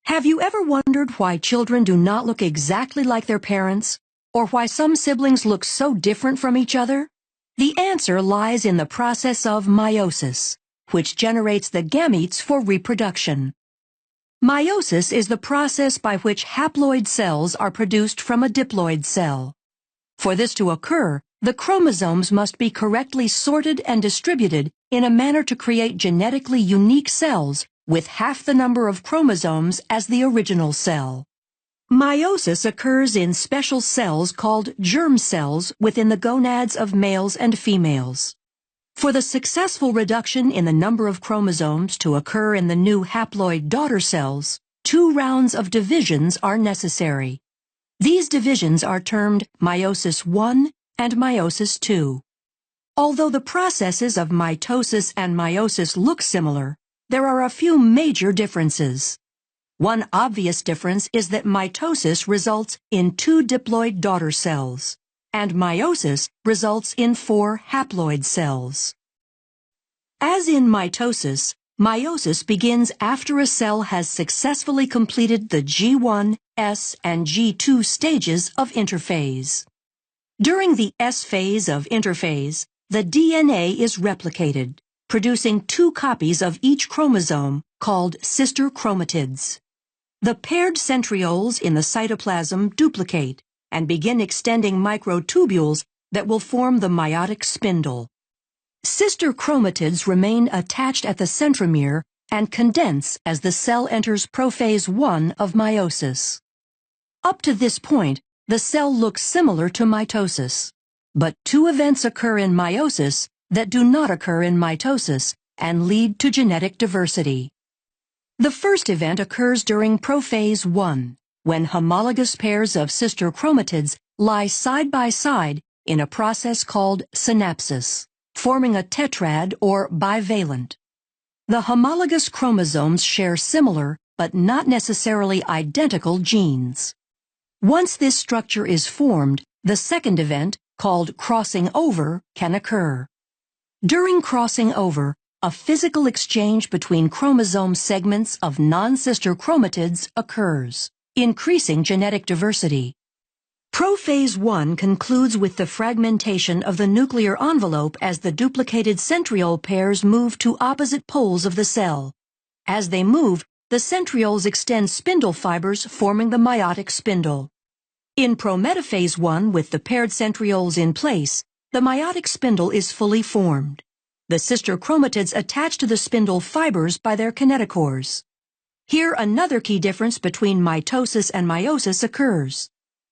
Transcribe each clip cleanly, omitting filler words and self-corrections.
Have you ever wondered why children do not look exactly like their parents, or why some siblings look so different from each other? The answer lies in the process of meiosis, which generates the gametes for reproduction. Meiosis is the process by which haploid cells are produced from a diploid cell. For this to occur, the chromosomes must be correctly sorted and distributed in a manner to create genetically unique cells with half the number of chromosomes as the original cell. Meiosis occurs in special cells called germ cells within the gonads of males and females. For the successful reduction in the number of chromosomes to occur in the new haploid daughter cells, 2 rounds of divisions are necessary. These divisions are termed meiosis I and meiosis II. Although the processes of mitosis and meiosis look similar, there are a few major differences. One obvious difference is that mitosis results in 2 diploid daughter cells, and meiosis results in 4 haploid cells. As in mitosis, meiosis begins after a cell has successfully completed the G1, S, and G2 stages of interphase. During the S phase of interphase, the DNA is replicated, producing 2 copies of each chromosome called sister chromatids. The paired centrioles in the cytoplasm duplicate and begin extending microtubules that will form the meiotic spindle. Sister chromatids remain attached at the centromere and condense as the cell enters prophase I of meiosis. Up to this point, the cell looks similar to mitosis, but 2 events occur in meiosis that do not occur in mitosis and lead to genetic diversity. The first event occurs during prophase I, when homologous pairs of sister chromatids lie side by side in a process called synapsis, forming a tetrad or bivalent. The homologous chromosomes share similar, but not necessarily identical genes. Once this structure is formed, the second event, called crossing over, can occur. During crossing over, a physical exchange between chromosome segments of non-sister chromatids occurs, increasing genetic diversity. Prophase I concludes with the fragmentation of the nuclear envelope as the duplicated centriole pairs move to opposite poles of the cell. As they move, the centrioles extend spindle fibers forming the meiotic spindle. In prometaphase I, with the paired centrioles in place, the meiotic spindle is fully formed. The sister chromatids attach to the spindle fibers by their kinetochores. Here another key difference between mitosis and meiosis occurs.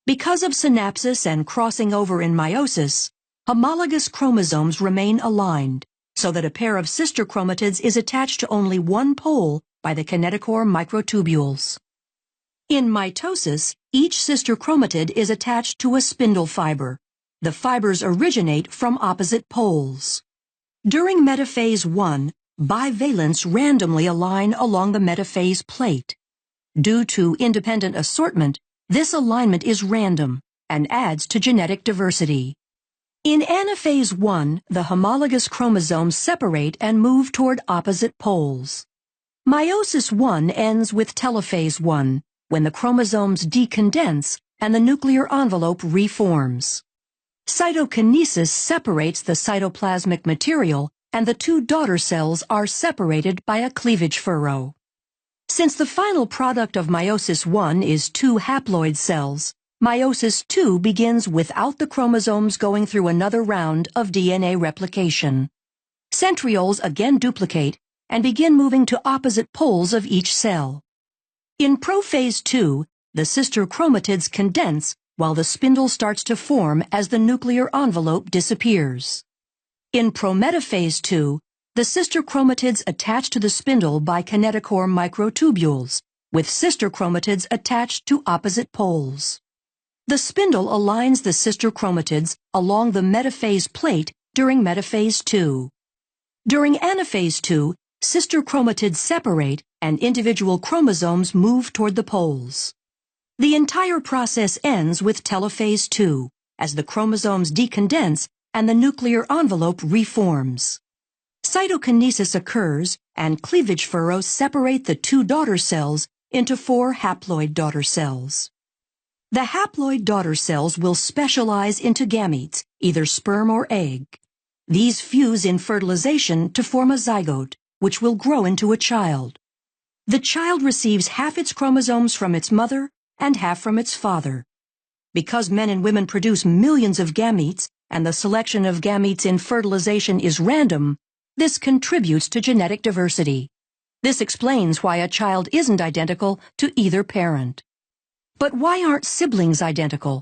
Because of synapsis and crossing over in meiosis, homologous chromosomes remain aligned, so that a pair of sister chromatids is attached to only one pole by the kinetochore microtubules. In mitosis, each sister chromatid is attached to a spindle fiber. The fibers originate from opposite poles. During metaphase I, bivalents randomly align along the metaphase plate. Due to independent assortment, this alignment is random and adds to genetic diversity. In anaphase I, the homologous chromosomes separate and move toward opposite poles. Meiosis I ends with telophase I, when the chromosomes decondense and the nuclear envelope reforms. Cytokinesis separates the cytoplasmic material, and the 2 daughter cells are separated by a cleavage furrow. Since the final product of meiosis I is 2 haploid cells, meiosis II begins without the chromosomes going through another round of DNA replication. Centrioles again duplicate and begin moving to opposite poles of each cell. In prophase II, the sister chromatids condense while the spindle starts to form as the nuclear envelope disappears. In prometaphase II, the sister chromatids attach to the spindle by kinetochore microtubules, with sister chromatids attached to opposite poles. The spindle aligns the sister chromatids along the metaphase plate during metaphase II. During anaphase II, sister chromatids separate and individual chromosomes move toward the poles. The entire process ends with telophase II, as the chromosomes decondense and the nuclear envelope reforms. Cytokinesis occurs, and cleavage furrows separate the 2 daughter cells into 4 haploid daughter cells. The haploid daughter cells will specialize into gametes, either sperm or egg. These fuse in fertilization to form a zygote, which will grow into a child. The child receives half its chromosomes from its mother and half from its father. Because men and women produce millions of gametes, and the selection of gametes in fertilization is random, this contributes to genetic diversity. This explains why a child isn't identical to either parent. But why aren't siblings identical?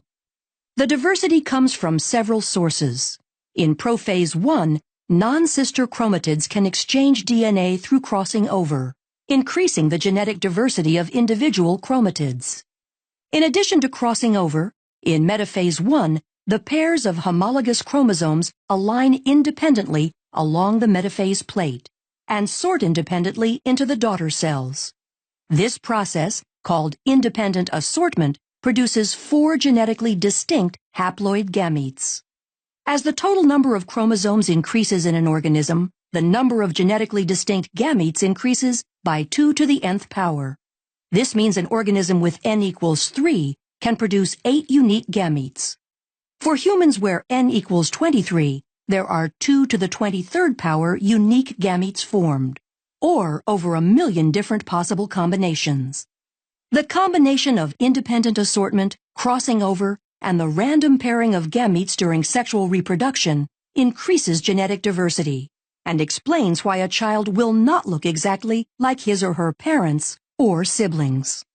The diversity comes from several sources. In prophase 1, non-sister chromatids can exchange DNA through crossing over, increasing the genetic diversity of individual chromatids. In addition to crossing over, in metaphase 1, the pairs of homologous chromosomes align independently along the metaphase plate and sort independently into the daughter cells. This process, called independent assortment, produces 4 genetically distinct haploid gametes. As the total number of chromosomes increases in an organism, the number of genetically distinct gametes increases by 2 to the nth power. This means an organism with n equals 3 can produce 8 unique gametes. For humans where n equals 23, there are 2 to the 23rd power unique gametes formed, or over 1 million different possible combinations. The combination of independent assortment, crossing over, and the random pairing of gametes during sexual reproduction increases genetic diversity and explains why a child will not look exactly like his or her parents or siblings.